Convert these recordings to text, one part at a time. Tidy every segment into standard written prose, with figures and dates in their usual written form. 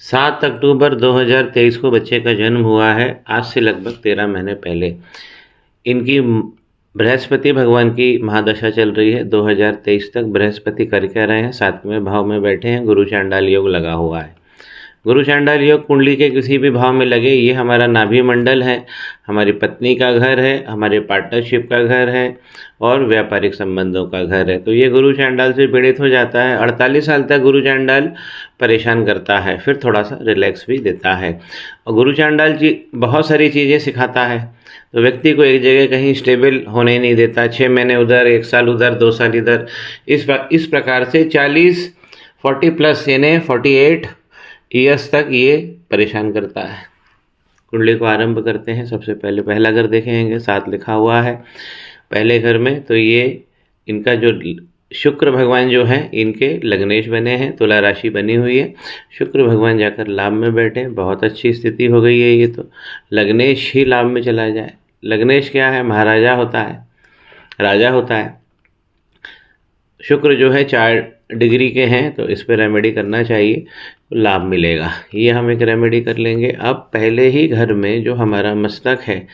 7 अक्टूबर 2023 को बच्चे का जन्म हुआ है, आज से लगभग 13 महीने पहले। इनकी बृहस्पति भगवान की महादशा चल रही है। 2023 तक बृहस्पति कर क्या रहे हैं, 7वें भाव में बैठे हैं। गुरु चांडाल योग लगा हुआ है। गुरु चांडाल योग कुंडली के किसी भी भाव में लगे, ये हमारा नाभि मंडल है, हमारी पत्नी का घर है, हमारे पार्टनरशिप का घर है और व्यापारिक संबंधों का घर है। तो ये गुरु चांडाल से पीड़ित हो जाता है। 48 साल तक गुरु चांडाल परेशान करता है, फिर थोड़ा सा रिलैक्स भी देता है। और गुरु चांडाल जी बहुत सारी चीज़ें सिखाता है, तो व्यक्ति को एक जगह कहीं स्टेबल होने नहीं देता। 6 महीने उधर, 1 साल उधर, 2 साल इधर, इस प्रकार से 40 प्लस यानी 48 ईयर्स तक ये परेशान करता है। कुंडली को आरंभ करते हैं। सबसे पहले पहला घर देखेंगे, 7 लिखा हुआ है पहले घर में। तो ये इनका जो शुक्र भगवान जो है इनके लग्नेश बने हैं, तुला राशि बनी हुई है। शुक्र भगवान जाकर लाभ में बैठे, बहुत अच्छी स्थिति हो गई है। ये तो लग्नेश ही लाभ में चला जाए। लग्नेश क्या है, महाराजा होता है, राजा होता है। शुक्र जो है 4 डिग्री के हैं, तो इस पर रेमेडी करना चाहिए, लाभ मिलेगा। ये हम एक रेमेडी कर लेंगे। अब पहले ही घर में जो हमारा मस्तक है,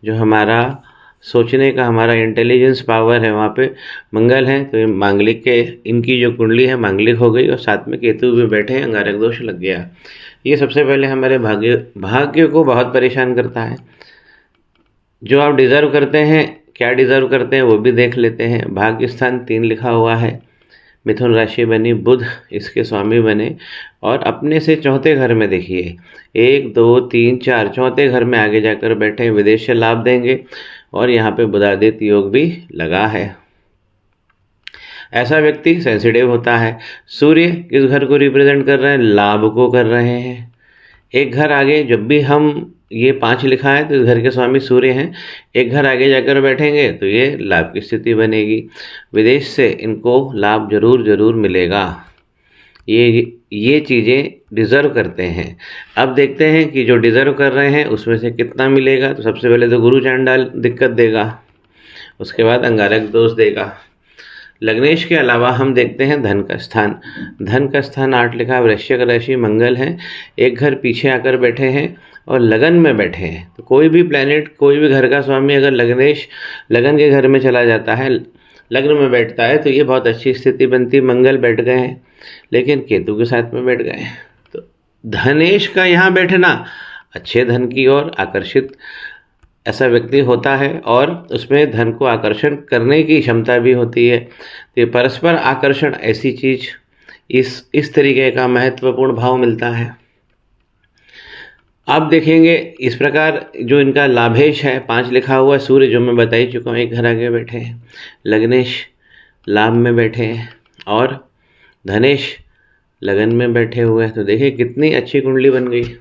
जो हमारा सोचने का हमारा इंटेलिजेंस पावर है, वहाँ पे मंगल है। तो ये मांगलिक के इनकी जो कुंडली है मांगलिक हो गई, और साथ में केतु भी बैठे हैं, अंगारक दोष लग गया। ये सबसे पहले हमारे भाग्य को बहुत परेशान करता है। जो आप डिज़र्व करते हैं, क्या डिज़र्व करते हैं वो भी देख लेते हैं। भाग्य स्थान 3 लिखा हुआ है, मिथुन राशि बनी, बुध इसके स्वामी बने, और अपने से चौथे घर में देखिए 1 2 3 4 चौथे घर में आगे जाकर बैठे, विदेश से लाभ देंगे। और यहाँ पे बुधादित्य योग भी लगा है। ऐसा व्यक्ति सेंसिटिव होता है। सूर्य किस घर को रिप्रेजेंट कर रहे हैं, लाभ को कर रहे हैं। एक घर आगे, जब भी हम ये 5 लिखा है तो इस घर के स्वामी सूर्य हैं, एक घर आगे जाकर बैठेंगे तो ये लाभ की स्थिति बनेगी। विदेश से इनको लाभ जरूर मिलेगा। ये चीज़ें डिज़र्व करते हैं। अब देखते हैं कि जो डिज़र्व कर रहे हैं उसमें से कितना मिलेगा। तो सबसे पहले तो गुरु चांडाल दिक्कत देगा, उसके बाद अंगारक दोष देगा। लग्नेश के अलावा हम देखते हैं धन का स्थान। धन का स्थान 8 लिखा, वृश्चिक राशि, मंगल है। एक घर पीछे आकर बैठे हैं और लगन में बैठे हैं। तो कोई भी प्लैनेट, कोई भी घर का स्वामी अगर लग्नेश लगन के घर में चला जाता है, लग्न में बैठता है, तो ये बहुत अच्छी स्थिति बनती। मंगल बैठ गए हैं, लेकिन केतु के साथ में बैठ गए हैं। तो धनेश का यहाँ बैठना अच्छे धन की ओर आकर्षित ऐसा व्यक्ति होता है, और उसमें धन को आकर्षण करने की क्षमता भी होती है। तो ये परस्पर आकर्षण ऐसी चीज, इस तरीके का महत्वपूर्ण भाव मिलता है। अब देखेंगे इस प्रकार जो इनका लाभेश है, 5 लिखा हुआ, सूर्य जो मैं बता ही चुका हूँ, एक घर आगे बैठे हैं। लग्नेश लाभ में बैठे हैं और धनेश लगन में बैठे हुए हैं। तो देखिए कितनी अच्छी कुंडली बन गई।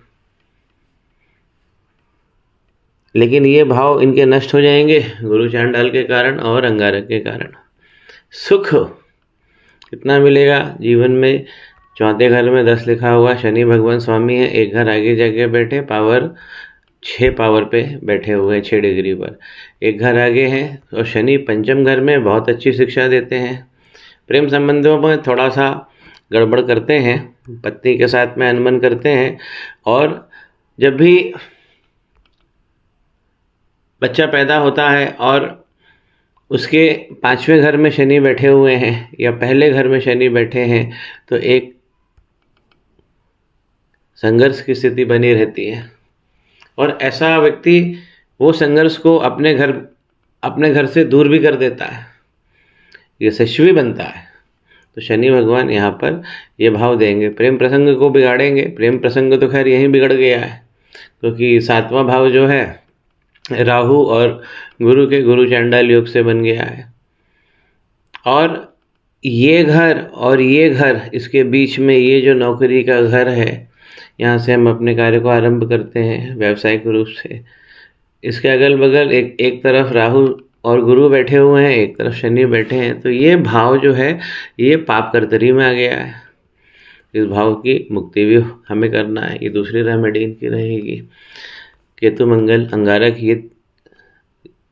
लेकिन ये भाव इनके नष्ट हो जाएंगे गुरु चांडाल के कारण और अंगारक के कारण। सुख कितना मिलेगा जीवन में, चौथे घर में 10 लिखा हुआ, शनि भगवान स्वामी है, एक घर आगे जाके बैठे, पावर 6 पावर पे बैठे हुए हैं, 6 डिग्री पर एक घर आगे हैं। और शनि पंचम घर में बहुत अच्छी शिक्षा देते हैं। प्रेम संबंधों में थोड़ा सा गड़बड़ करते हैं, पत्नी के साथ में अनबन करते हैं। और जब भी बच्चा पैदा होता है और उसके 5वें घर में शनि बैठे हुए हैं या पहले घर में शनि बैठे हैं, तो एक संघर्ष की स्थिति बनी रहती है। और ऐसा व्यक्ति वो संघर्ष को अपने घर से दूर भी कर देता है, यशस्वी बनता है। तो शनि भगवान यहाँ पर ये भाव देंगे, प्रेम प्रसंग को बिगाड़ेंगे। प्रेम प्रसंग तो खैर यहीं बिगड़ गया है, क्योंकि 7वां भाव जो है राहु और गुरु के गुरु चांडाल योग से बन गया है। और ये घर इसके बीच में ये जो नौकरी का घर है, यहाँ से हम अपने कार्य को आरंभ करते हैं व्यावसायिक रूप से। इसके अगल बगल एक तरफ राहु और गुरु बैठे हुए हैं, एक तरफ शनि बैठे हैं। तो ये भाव जो है ये पाप कर्तरी में आ गया है। इस भाव की मुक्ति भी हमें करना है, ये दूसरी रेमेडी इनकी रहेगी। केतु मंगल अंगारक ये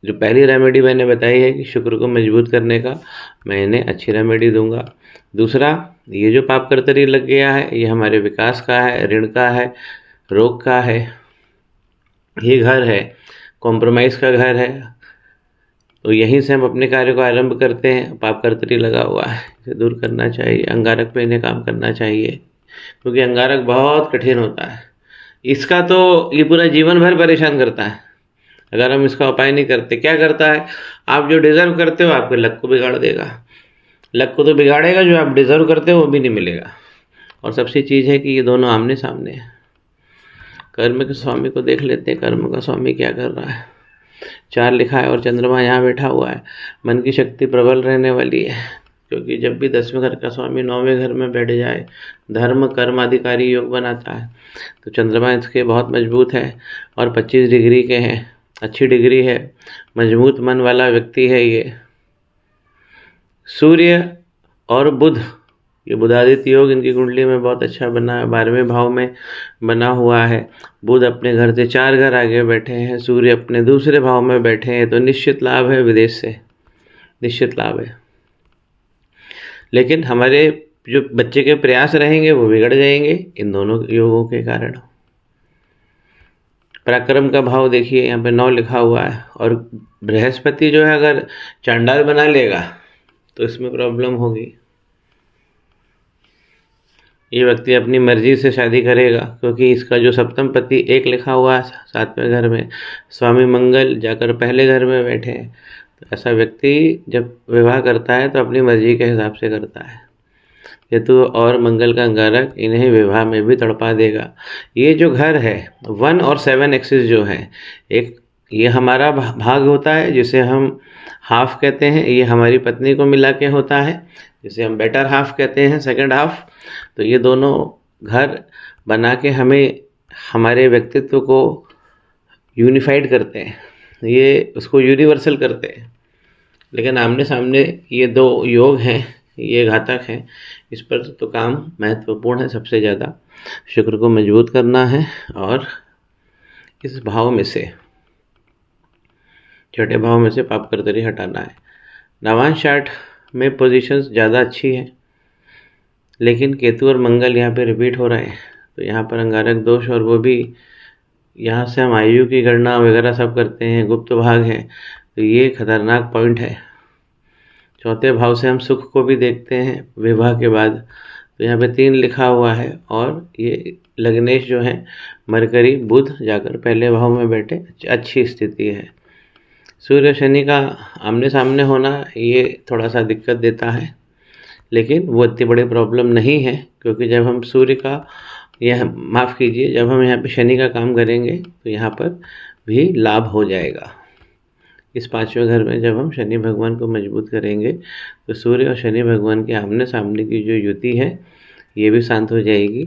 जो पहली रेमेडी मैंने बताई है कि शुक्र को मजबूत करने का, मैं इन्हें अच्छी रेमेडी दूंगा। दूसरा, ये जो पाप कर्तरी लग गया है, ये हमारे विकास का है, ऋण का है, रोग का है, ये घर है, कॉम्प्रोमाइज़ का घर है। तो यहीं से हम अपने कार्य को आरंभ करते हैं। पाप कर्तरी लगा हुआ है, इसे दूर करना चाहिए। अंगारक पे इन्हें काम करना चाहिए, क्योंकि अंगारक बहुत कठिन होता है। इसका तो ये पूरा जीवन भर परेशान करता है अगर हम इसका उपाय नहीं करते। क्या करता है, आप जो डिज़र्व करते हो आपके लक को बिगाड़ देगा। लक को तो बिगाड़ेगा, जो आप डिज़र्व करते हो वो भी नहीं मिलेगा। और सबसे चीज़ है कि ये दोनों आमने सामने हैं। कर्म के स्वामी को देख लेते हैं, कर्म का स्वामी क्या कर रहा है। 4 लिखा है और चंद्रमा यहाँ बैठा हुआ है। मन की शक्ति प्रबल रहने वाली है, क्योंकि जब भी 10वें घर का स्वामी 9वें घर में बैठ जाए, धर्म कर्म अधिकारी योग बनाता है। तो चंद्रमा इसके बहुत मजबूत है और 25 डिग्री के हैं, अच्छी डिग्री है, मजबूत मन वाला व्यक्ति है ये। सूर्य और बुध, ये बुधादित्य योग इनकी कुंडली में बहुत अच्छा बना है, 12वें भाव में बना हुआ है। बुध अपने घर से 4 घर आगे बैठे हैं, सूर्य अपने दूसरे भाव में बैठे हैं, तो निश्चित लाभ है, विदेश से निश्चित लाभ है। लेकिन हमारे जो बच्चे के प्रयास रहेंगे वो बिगड़ जाएंगे इन दोनों योगों के कारण। पराक्रम का भाव देखिए, यहाँ पे 9 लिखा हुआ है। और बृहस्पति जो है अगर चांडाल बना लेगा तो इसमें प्रॉब्लम होगी। ये व्यक्ति अपनी मर्जी से शादी करेगा, क्योंकि इसका जो सप्तम पति 1 लिखा हुआ है 7वें घर में, स्वामी मंगल जाकर पहले घर में बैठे हैं। तो ऐसा व्यक्ति जब विवाह करता है तो अपनी मर्जी के हिसाब से करता है। केतु और मंगल का अंगारक इन्हें विवाह में भी तड़पा देगा। ये जो घर है 1 और 7 एक्सिस जो है, एक ये हमारा भाग होता है जिसे हम हाफ कहते हैं, ये हमारी पत्नी को मिला के होता है जिसे हम बेटर हाफ कहते हैं, सेकंड हाफ। तो ये दोनों घर बना के हमें हमारे व्यक्तित्व को यूनिफाइड करते हैं, ये उसको यूनिवर्सल करते हैं। लेकिन आमने सामने ये 2 योग हैं, ये घातक हैं। इस पर तो काम महत्वपूर्ण है सबसे ज़्यादा। शुक्र को मजबूत करना है और इस भाव में से, छठे भाव में से पाप कर्तरी हटाना है। नवांश चार्ट में पोजीशंस ज़्यादा अच्छी है, लेकिन केतु और मंगल यहाँ पे रिपीट हो रहे हैं, तो यहाँ पर अंगारक दोष, और वो भी यहाँ से हम आयु की गणना वगैरह सब करते हैं, गुप्त भाग है, तो ये खतरनाक पॉइंट है। चौथे भाव से हम सुख को भी देखते हैं विवाह के बाद, तो यहाँ पे 3 लिखा हुआ है। और ये लग्नेश जो है मरकरी बुध जाकर पहले भाव में बैठे, अच्छी स्थिति है। सूर्य शनि का आमने सामने होना ये थोड़ा सा दिक्कत देता है, लेकिन वो इतनी बड़ी प्रॉब्लम नहीं है, क्योंकि जब हम सूर्य का माफ़ कीजिए, जब हम यहाँ पे शनि का काम करेंगे तो यहाँ पर भी लाभ हो जाएगा। इस 5वें घर में जब हम शनि भगवान को मजबूत करेंगे तो सूर्य और शनि भगवान के आमने सामने की जो युति है ये भी शांत हो जाएगी।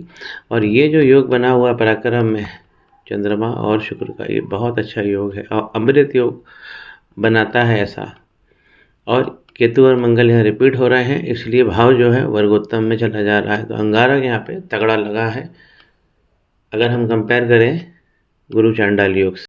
और ये जो योग बना हुआ पराक्रम में चंद्रमा और शुक्र का, ये बहुत अच्छा योग है और अमृत योग बनाता है ऐसा। और केतु और मंगल यहाँ रिपीट हो रहे हैं, इसलिए भाव जो है वर्गोत्तम में चला जा रहा है। तो अंगारक यहाँ पे तगड़ा लगा है अगर हम कंपेयर करें गुरु चांडाल योग से।